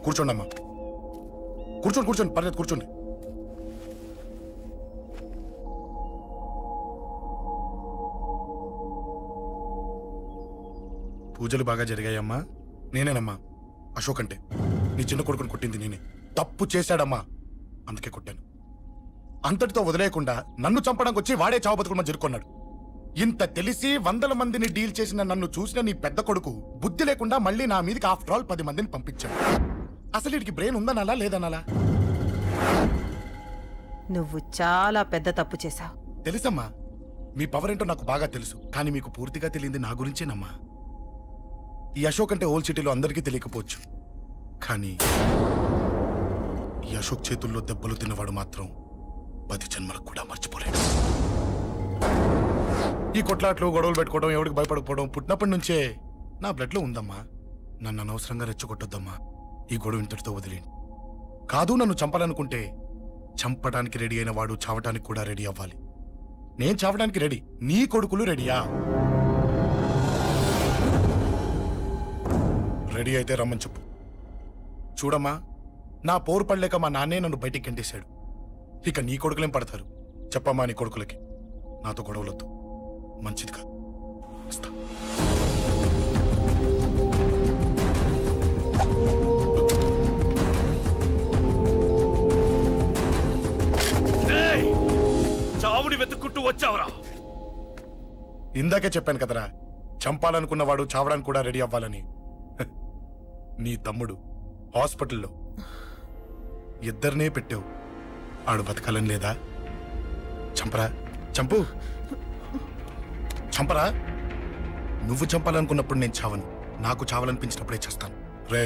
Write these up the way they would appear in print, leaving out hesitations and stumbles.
కూర్చోండి అమ్మా, కూర్చోండి పర్లేదు కూర్చోండి. పూజలు బాగా జరిగాయమ్మా? నేనేనమ్మా అశోక్ అంటే. నీ చిన్న కొడుకుని కొట్టింది నేనే. తప్పు చేశాడమ్మా, అందుకే కొట్టాను. అంతటితో వదిలేయకుండా నన్ను చంపడానికి వచ్చి వాడే చావు బతుకుని జరుపుకున్నాడు. ఇంత తెలిసి 100 మందిని డీల్ చేసిన నన్ను చూసిన నీ పెద్ద కొడుకు బుద్ధి లేకుండా మళ్ళీ నా మీదకి ఆఫ్టర్ ఆల్ 10 మందిని పంపించాడు. అసలు వీడికి బ్రెయిన్ ఉందనాలా లేదనాలా? నువ్వు చాలా పెద్ద తప్పు చేశావు. తెలుసమ్మా, మీ పవర్ ఏంటో నాకు బాగా తెలుసు. కానీ మీకు పూర్తిగా తెలియంది నా గురించేనమ్మా. ఈ అశోక్ అంటే ఓల్డ్ సిటీలో అందరికీ తెలియకపోవచ్చు, కానీ ఈ అశోక్ చేతుల్లో దెబ్బలు తిన్నవాడు మాత్రం 10 జన్మలకు కూడా మర్చిపోలేడు. ఈ కొట్లాట్లు గొడవలు పెట్టుకోవడం, ఎవరికి భయపడకపోవడం పుట్టినప్పటి నుంచే నా బ్లడ్లో ఉందమ్మా. నన్ను అనవసరంగా రెచ్చగొట్టొద్దమ్మా. ఈ గొడవ ఇంతటితో వదిలేండి. కాదు, నన్ను చంపాలనుకుంటే చంపడానికి రెడీ అయిన వాడు చావటానికి కూడా రెడీ అవ్వాలి. నేను చావడానికి రెడీ, నీ కొడుకులు రెడీయా? రెడీ అయితే రమ్మని చెప్పు. చూడమ్మా, నా పోరు పడలేక మా నాన్నే నన్ను బయటికి గంటేశాడు. ఇక నీ కొడుకులేం పడతారు? చెప్పమ్మా నీ కొడుకులకి నాతో గొడవలొద్దు, మంచిది కాదు. వస్తా. చావుని వెతుక్కుంటూ వచ్చావురా? ఇందాకే చెప్పాను కదరా, చంపాలనుకున్నవాడు చావడానికి కూడా రెడీ అవ్వాలని. నీ తమ్ముడు హాస్పిటల్లో ఇద్దరినే పెట్టావు, ఆడు బతకాలని లేదా? చంపరా, చంపు, చంపరా. నువ్వు చంపాలనుకున్నప్పుడు నేను చావను, నాకు చావాలనిపించినప్పుడే చేస్తాను. రే,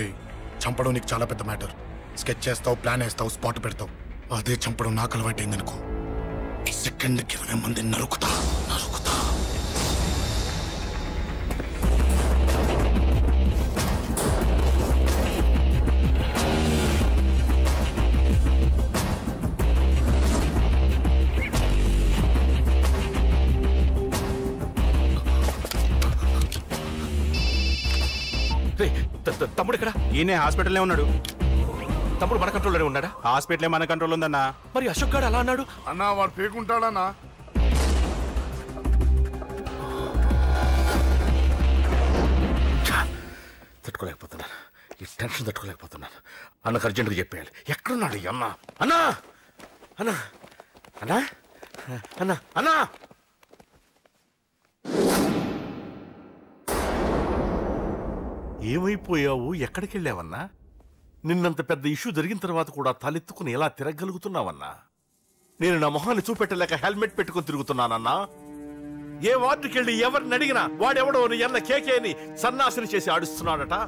చంపడం నీకు చాలా పెద్ద మ్యాటర్. స్కెచ్ చేస్తావు, ప్లాన్ వేస్తావు, స్పాట్ పెడతావు. అదే చంపడం నాకు అలవాటైందనుకో, సెకండ్కి 20 మందిని నరుకుతా. తమ్ముడు ఇక్కడ? ఈయనే హాస్పిటల్లో ఉన్నాడు. తమ్ముడు మన కంట్రోల్లోనే ఉన్నాడా? హాస్పిటలే మన కంట్రోల్ ఉందన్నా. మరి అశోక్ గారు అలా అన్నాడు? అన్నా వాడు పేకుంటాడన్నా. తట్టుకోలేకపోతున్నాను, ఈ టెన్షన్ తట్టుకోలేకపోతున్నాను. అన్నకు అర్జెంటుగా చెప్పేయాలి. ఎక్కడున్నాడు ఈ అన్న? అన్నా అన్నా అన్నా అన్నా అన్నా ఏమైపోయావు? ఎక్కడికి వెళ్ళావన్నా? నిన్నంత పెద్ద ఇష్యూ జరిగిన తర్వాత కూడా తలెత్తుకుని ఎలా తిరగలుగుతున్నావన్నా? నేను నా మొహాన్ని చూపెట్టలేక హెల్మెట్ పెట్టుకుని తిరుగుతున్నానన్నా. ఏ వార్డుకి వెళ్ళి ఎవరిని అడిగినా వాడెవడో నీ అన్న కేకేని సన్నాసిని చేసి ఆడిస్తున్నాడట.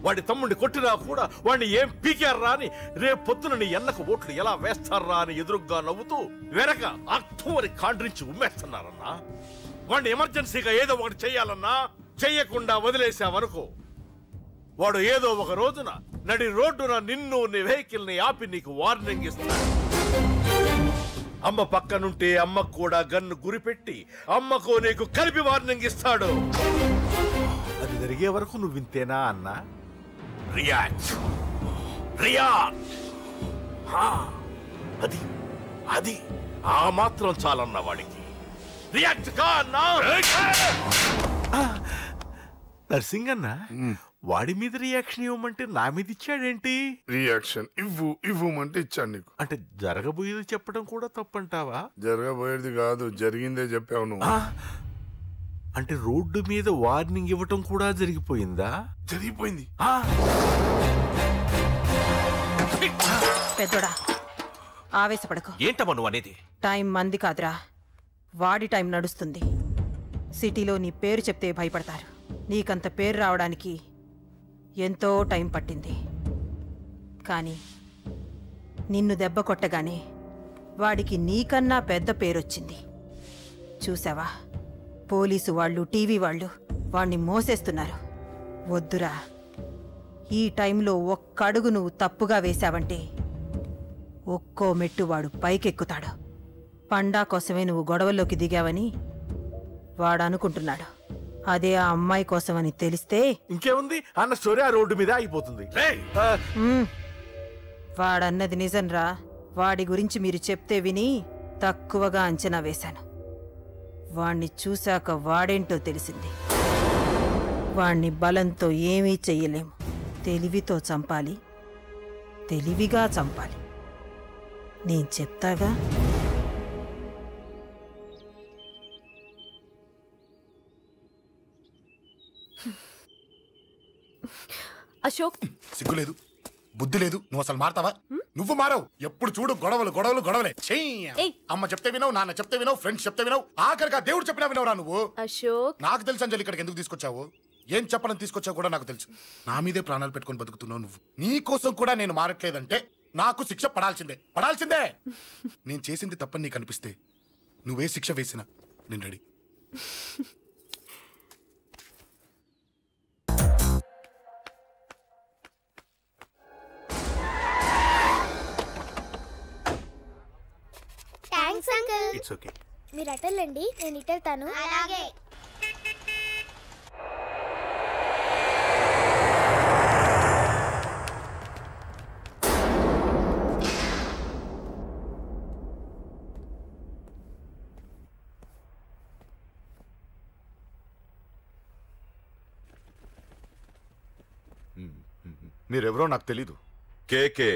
వాడి తమ్ముడిని కొట్టినా కూడా వాడిని ఏం పీకారా అని రేపు పొద్దున నీ అన్నకు ఓట్లు ఎలా వేస్తారా అని ఎదురుగ్గా నవ్వుతూ వెనక అక్టోబర్ కాండ్రించి ఉమ్మేస్తున్నారన్నా. వాడిని ఎమర్జెన్సీగా ఏదో ఒకటి చెయ్యాలన్నా. చెయ్యకుండా వదిలేసావనుకో, వాడు ఏదో ఒక రోజున నడి రోడ్డున నిన్ను నీ వెహికల్ ని ఆపి నీకు వార్నింగ్ ఇస్తాడు. అమ్మ పక్కనుంటే అమ్మకు కూడా గన్ను గురిపెట్టి అమ్మకు నీకు కలిపి వార్నింగ్ ఇస్తాడు. అది జరిగే వరకు నువ్వు వింతేనా అన్నా? React react. అది అది ఆ మాత్రం చాలన్న వాడికి. రియాక్ట్ కా అన్నా. నర్సింగ్ అన్న, వాడి మీద రియాక్షన్ ఇవ్వమంటే నా మీద ఇచ్చాడేంటి? రియాక్షన్ ఇవ్వమంటే ఇచ్చాడు నీకు. అంటే జరగబోయేది చెప్పడం కూడా తప్పంటావా? జరగబోయేది కాదు, జరిగిందే చెప్పావు నువ్వు. అంటే రోడ్డు మీద వార్నింగ్ ఇవ్వటం కూడా జరిగిపోయిందా? జరిగిపోయింది. పెద్దోడా, ఆవేశపడకు. ఏంటమ్మా నువ్వు అనేది? టైం మంది కాదురా, వాడి టైం నడుస్తుంది. సిటీలో నీ పేరు చెప్తే భయపడతారు. నీకంత పేరు రావడానికి ఎంతో టైం పట్టింది. కానీ నిన్ను దెబ్బ కొట్టగానే వాడికి నీకన్నా పెద్ద పేరొచ్చింది. చూసావా, పోలీసు వాళ్ళు, టీవీ వాళ్ళు వాణ్ణి మోసేస్తున్నారు. వద్దురా, ఈ టైంలో ఒక్కడుగు నువ్వు తప్పుగా వేశావంటే ఒక్కో మెట్టు వాడు పైకెక్కుతాడు. పండా కోసమే నువ్వు గొడవల్లోకి దిగావని వాడు అనుకుంటున్నాడు. అదే ఆ అమ్మాయి కోసం అని తెలిస్తే ఇంకేముంది అన్న స్టోరీ ఆ రోడ్డు మీద అయిపోతుంది. వాడన్నది నిజంరా. వాడి గురించి మీరు చెప్తే విని తక్కువగా అంచనా వేశాను. వాణ్ణి చూశాక వాడేంటో తెలిసింది. వాణ్ణి బలంతో ఏమీ చెయ్యలేము. తెలివితో చంపాలి, తెలివిగా చంపాలి. నేను చెప్తాగా. అశోక్, సిగ్గులేదు, బుద్ధి లేదు. నువ్వు అసలు మారతావా? నువ్వు మారవు. ఎప్పుడు చూడు గొడవలు గొడవలు గొడవలే. ఏయ్. అమ్మ చెప్తే వినవు, నాన్న చెప్తే వినవు, ఫ్రెండ్స్ చెప్తే వినవు, ఆఖరిగా దేవుడు చెప్పినా వినవురా నువ్వు. అశోక్, నాకు తెలుసు అంజలి ఇక్కడికి ఎందుకు తీసుకొచ్చావు, ఏం చెప్పాలని తీసుకొచ్చావు కూడా నాకు తెలుసు. నా మీదే ప్రాణాలు పెట్టుకొని బతుకుతున్నావు నువ్వు. నీ కోసం కూడా నేను మారట్లేదంటే నాకు శిక్ష పడాల్సిందే, పడాల్సిందే. నేను చేసింది తప్పని నీకు అనిపిస్తే నువ్వే శిక్ష వేసినా నేను ready. Thanks uncle. It's okay. మీరు అటెళ్ళండి, నేను ఇటెళ్తాను. అలాగే. మీరెవరో నాకు తెలీదు. కేకే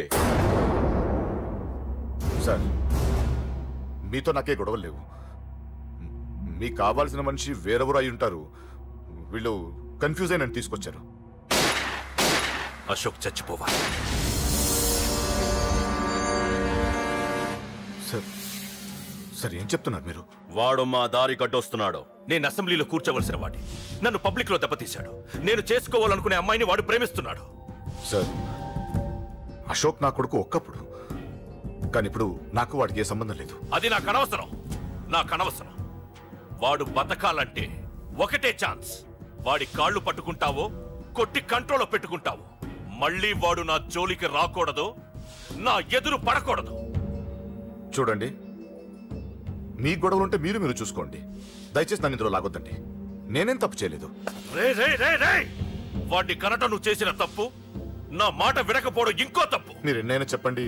సార్, మీతో నాకే గొడవలు లేవు. మీకు కావాల్సిన మనిషి వేరెవరో అయి ఉంటారు. వీళ్ళు కన్ఫ్యూజ్ అయి నన్ను తీసుకొచ్చారు. అశోక్ చచ్చిపోవాలి. సార్ సార్ ఏం చెప్తున్నారు మీరు? వాడు మా దారి కట్టొస్తున్నాడు. నేను అసెంబ్లీలో కూర్చోవలసిన వాడి నన్ను పబ్లిక్ లో దెబ్బతీశాడు. నేను చేసుకోవాలనుకునే అమ్మాయిని వాడు ప్రేమిస్తున్నాడు. సార్, అశోక్ నా కొడుకు ఒక్కప్పుడు, కానీ ఇప్పుడు నాకు వాడికి ఏ సంబంధం లేదు. అది నాకు అనవసరం, నాకు అనవసరం. వాడు బతకాలంటే ఒకటే ఛాన్స్. వాడి కాళ్ళు పట్టుకుంటావో కొట్టి కంట్రోల్లో పెట్టుకుంటావు. మళ్ళీ వాడు నా జోలికి రాకూడదు, నా ఎదురు పడకూడదు. చూడండి, మీ గొడవలుంటే మీరు చూసుకోండి. దయచేసి నన్ను ఇందులో లాగొద్దండి. నేనేం తప్పు చేయలేదు. రే రే రే రే వాడిని కనట నువ్వు చేసిన తప్పు, నా మాట వినకపోవడం ఇంకో తప్పు. మీరు ఎన్నైనా చెప్పండి,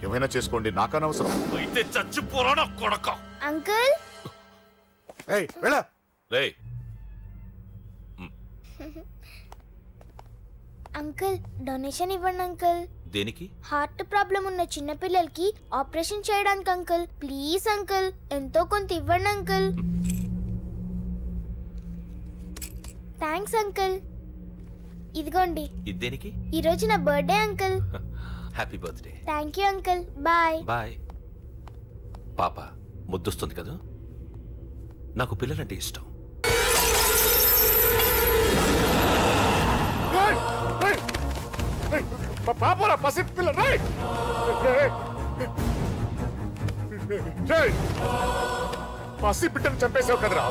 ఏమైనా చేసుకోండి, నాకనవసరం. అయితే చచ్చిపోరా నా కొడక. అంకుల్, ఏయ్ వెళ్ళ. రే అంకుల్ డొనేషన్ ఇవ్వండి అంకుల్. దేనికి? హార్ట్ ప్రాబ్లం ఉన్న చిన్న పిల్లలకి ఆపరేషన్ చేయడానికి అంకుల్. ప్లీజ్ అంకుల్, ఎంతో కొంత ఇవ్వండి అంకుల్. Thanks uncle. ఇదిగోండి. ఇది దేనికి? ఈ రోజు నా birthday uncle. Happy birthday. Thank you uncle. Bye. Bye. పాప ముద్దొస్తుంది కదా, నాకు పిల్లలంటే ఇష్టం. పాపరా పసి పిల్ల. పసి బిడ్డను చంపేసావు కదరా.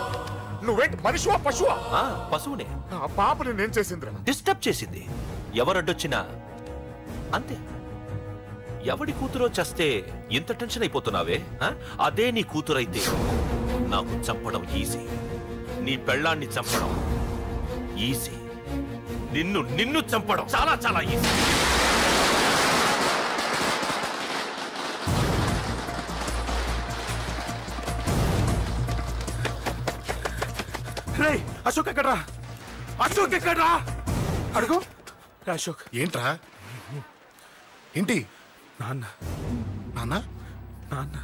నువ్వేంటి మనిషివా పశువా? పశువునే. ఆ పాపని నేను చేసిందిరా. డిస్టర్బ్ చేసింది. ఎవరడ్డొచ్చినా అంతే. ఎవడి కూతురో చేస్తే ఇంత టెన్షన్ అయిపోతున్నావే? అదే నీ కూతురైతే నాకు చంపడం ఈజీ. నీ పెళ్ళాన్ని చంపడం ఈజీ. నిన్ను చంపడం చాలా చాలా ఈజీ. అశోక్ ఎక్కడ్రా? అశోక్ ఎక్కడ్రా? అడుగు. అశోక్ ఏంట్రా? ఏంటి? నాన్న నాన్న నాన్న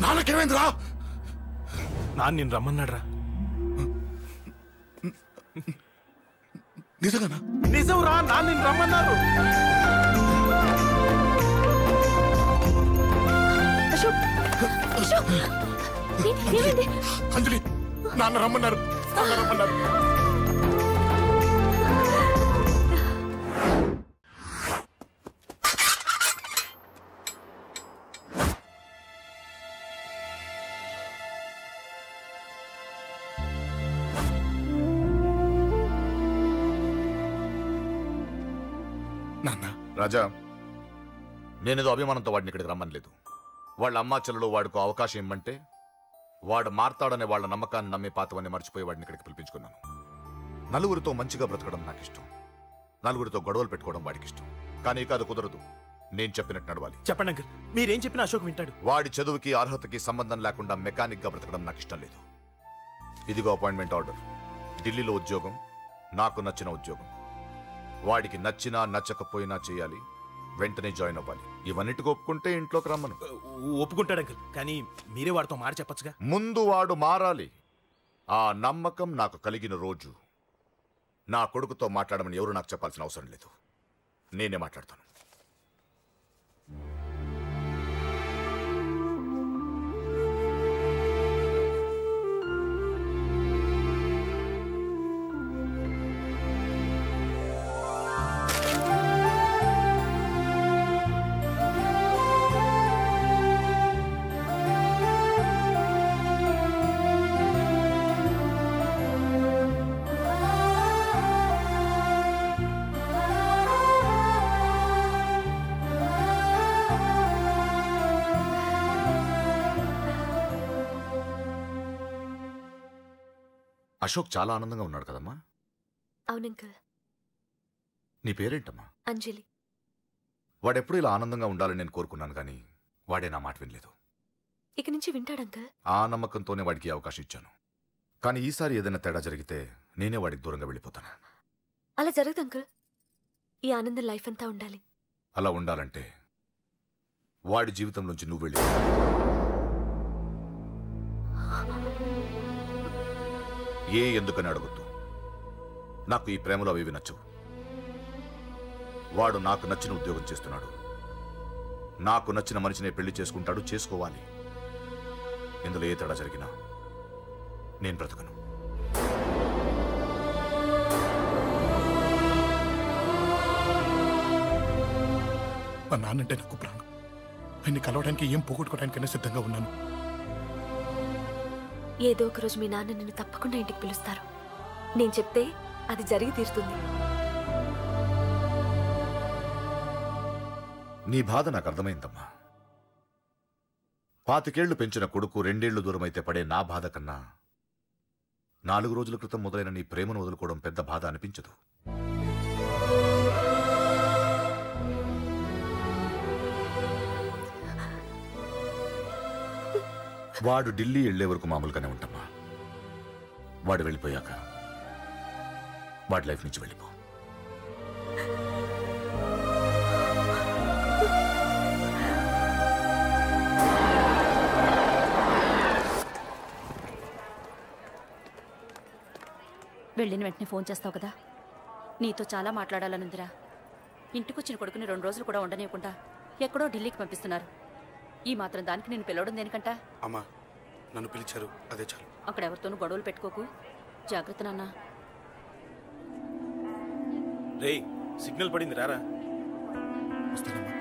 నాన్నకేమైందిరా? నాన్న నేను రమ్మన్నాడ్రా. నిజంగానా? నిజం రా, నాన్న నేను రమ్మన్నారు. అశోక్, అశోక్, ఏమైంది? అంజలి, నాన్న రమ్మన్నారు, నాన్న రమ్మన్నారు. నాన్న. రాజా, నేనేదో అభిమానంతో వాడిని ఇక్కడికి రమ్మనలేదు. వాళ్ళ అమ్మా చెల్లెలు వాడికి అవకాశం ఇమ్మంటే వాడు మారతాడనే వాళ్ళ నమ్మకాన్ని నమ్మే పాతవన్నీ మర్చిపోయి వాడిని ఇక్కడికి పిలిపించుకున్నాను. నలుగురితో మంచిగా బ్రతకడం నాకు ఇష్టం, నలుగురితో గొడవలు పెట్టుకోవడం వాడికి ఇష్టం. కానీ కాదు, కుదరదు. నేను చెప్పినట్టు నడవాలి. చెప్పండి అంకుల్, మీరేం చెప్పినా అశోక్ వింటాడు. వాడి చదువుకి అర్హతకి సంబంధం లేకుండా మెకానిక్ గా బ్రతకడం నాకు ఇష్టం లేదు. ఇదిగో అపాయింట్మెంట్ ఆర్డర్. ఢిల్లీలో ఉద్యోగం, నాకు నచ్చిన ఉద్యోగం. వాడికి నచ్చినా నచ్చకపోయినా చేయాలి, వెంటనే జాయిన్ అవ్వాలి. ఇవన్నిటికి ఒప్పుకుంటే ఇంట్లోకి రమ్మను. ఒప్పుకుంటాడు అంకుల్, కానీ మీరే వాడితో మాట చెప్పచ్చుగా. ముందు వాడు మారాలి. ఆ నమ్మకం నాకు కలిగిన రోజు నా కొడుకుతో మాట్లాడమని ఎవరు నాకు చెప్పాల్సిన అవసరం లేదు, నేనే మాట్లాడతాను. అశోక్ చాలా ఆనందంగా ఉన్నాడు కదమ్మా? అవునంకల్. నీ పేరేంటమ్మా? అంజలి. వాడెప్పుడు ఇలా ఆనందంగా ఉండాలని నేను కోరుకున్నాను, కానీ వాడే నా మాట వినలేదు. ఇక నుంచి వింటాడంకల్. ఆ నమ్మకంతోనే వాడికి అవకాశం ఇచ్చాను. కానీ ఈసారి ఏదైనా తేడా జరిగితే నేనే వాడికి దూరంగా వెళ్ళిపోతాను. అలా జరగదు అంకల్. ఈ ఆనందం లైఫ్ అంతా ఉండాలి. అలా ఉండాలంటే వాడి జీవితం నుంచి నువ్వు వెళ్ళి. ఎందుకని అడగొద్దు. నాకు ఈ ప్రేమలో అవి నచ్చవు. వాడు నాకు నచ్చిన ఉద్యోగం చేస్తున్నాడు, నాకు నచ్చిన మనిషినే పెళ్లి చేసుకుంటాడు, చేసుకోవాలి. ఇందులో ఏ తేడా జరిగినా నేను బ్రతకను. మా నాన్నంటే నాకు ప్రాణం. ఆయన్ని కలవడానికి ఏం పోగొట్టుకోవడానికైనా సిద్ధంగా ఉన్నాను. ఏదో ఒక రోజు మీ నాన్న నిన్ను తప్పకుండా ఇంటికి పిలుస్తారు. నేను చెప్తే అది జరిగి తీరుతుంది. నీ బాధ నాకు అర్థమైందమ్మా. 25 పెంచిన కొడుకు 2 ఏళ్లు దూరమైతే పడే నా బాధ కన్నా 4 రోజుల క్రితం మొదలైన నీ ప్రేమను వదులుకోవడం పెద్ద బాధ అనిపించదు. వాడు ఢిల్లీ వెళ్లే వరకు మామూలుగానే ఉంటామా. వాడు వెళ్ళిపోయాక వాడి లైఫ్ నుంచి వెళ్ళిపో. వెళ్ళిన వెంటనే ఫోన్ చేస్తావు కదా. నీతో చాలా మాట్లాడాలనుందిరా. ఇంటికొచ్చిన కొడుకుని 2 రోజులు కూడా ఉండనివ్వకుండా ఎక్కడో ఢిల్లీకి పంపిస్తున్నారు. ఈ మాత్రం దానికి నేను పిలవడం దేనికంట? అమ్మా, నన్ను పిలిచారు, అదే చాలు. అక్కడ ఎవరితోనూ గొడవలు పెట్టుకోకు. జాగ్రత్త నాన్న. రే, సిగ్నల్ పడింది, రారా.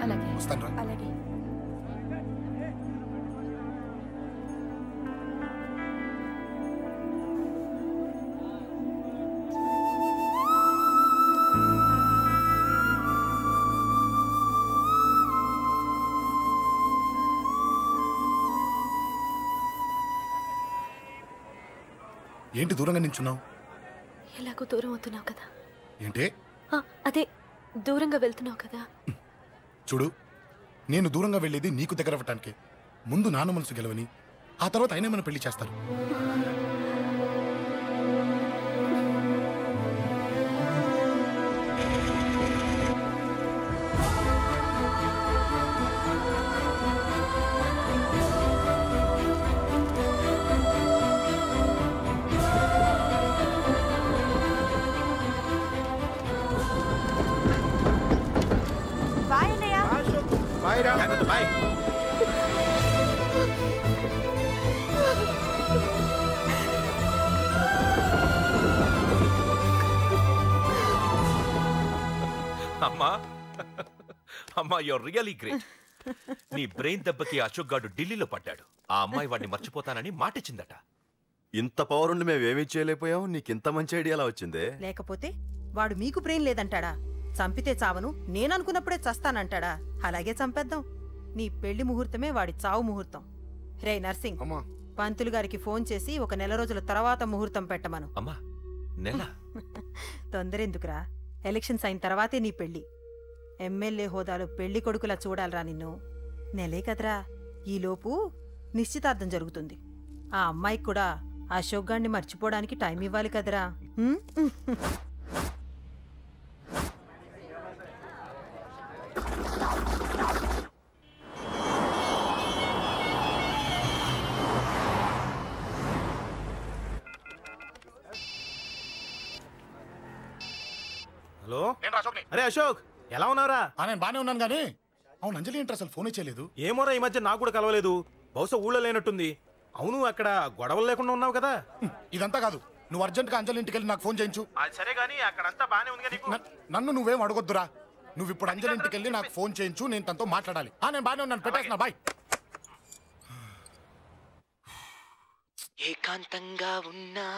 అలాగే వస్తాను. అలాగే. ఏంటి దూరంగా నించున్నావు? ఎలాగో దూరం అవుతున్నావు కదా. ఏంటి? అదే దూరంగా వెళ్తున్నావు కదా. చూడు, నేను దూరంగా వెళ్ళేది నీకు దగ్గర అవ్వటానికి. ముందు నాన్న మనసు గెలవని, ఆ తర్వాత ఆయనే మన పెళ్లి చేస్తారు. అమ్మా అమ్మా, యూర్ రియలీ గ్రేట్. నీ బ్రెయిన్ దెబ్బకి అశోక్ గాడు ఢిల్లీలో పడ్డాడు. ఆ అమ్మాయి వాడిని మర్చిపోతానని మాటిచ్చిందట. ఇంత పవర్ ఉండి మేము ఏమీ చేయలేకపోయావు. నీకింత మంచి ఐడియా ఎలా వచ్చిందే? లేకపోతే వాడు మీకు బ్రెయిన్ లేదంటాడా? చంపితే చావను, నేననుకున్నప్పుడే చస్తానంటాడా? అలాగే చంపేద్దాం. నీ పెళ్లి ముహూర్తమే వాడి చావు ముహూర్తం. రే నర్సింగ్, పంతులు గారికి ఫోన్ చేసి ఒక నెల రోజుల తర్వాత ముహూర్తం పెట్టమను. అమ్మా నెల తొందరెందుకురా? ఎలక్షన్స్ అయిన తర్వాతే నీ పెళ్లి. ఎమ్మెల్యే హోదాలో పెళ్లి కొడుకులా చూడాలరా నిన్ను. నెలే కదరా, ఈలోపు నిశ్చితార్థం జరుగుతుంది. ఆ అమ్మాయికి కూడా అశోక్ గాన్ని మర్చిపోవడానికి టైం ఇవ్వాలి కదరా. హలో, నేను అశోక్ని. అరే అశోక్, ఎలా ఉన్నారా? నేను బానే ఉన్నాను కానీ అవును అంజలి ఏంటి అసలు ఫోన్ చేయలేదు? ఏమోరా, ఈ మధ్య నాకు కూడా కలవలేదు. బహుశా ఊళ్ళో లేనట్టుంది. అవును, అక్కడ గొడవలు లేకుండా ఉన్నావు కదా? ఇదంతా కాదు, నువ్వు అర్జెంట్ గా అంజలి ఇంటికి వెళ్ళి నాకు ఫోన్ చేయించు. అది సరే గానీ అక్కడంతా బానే ఉంది నీకు. నన్ను నువ్వేం అడగొద్దురా. నువ్వు ఇప్పుడు అంజలి ఇంటికి వెళ్ళి నాకు ఫోన్ చేయించు, నేను తనతో మాట్లాడాలి. నేను బానే ఉన్నాను, పెట్టేస్తున్నా, బాయ్. ఏకాంతంగా ఉన్నా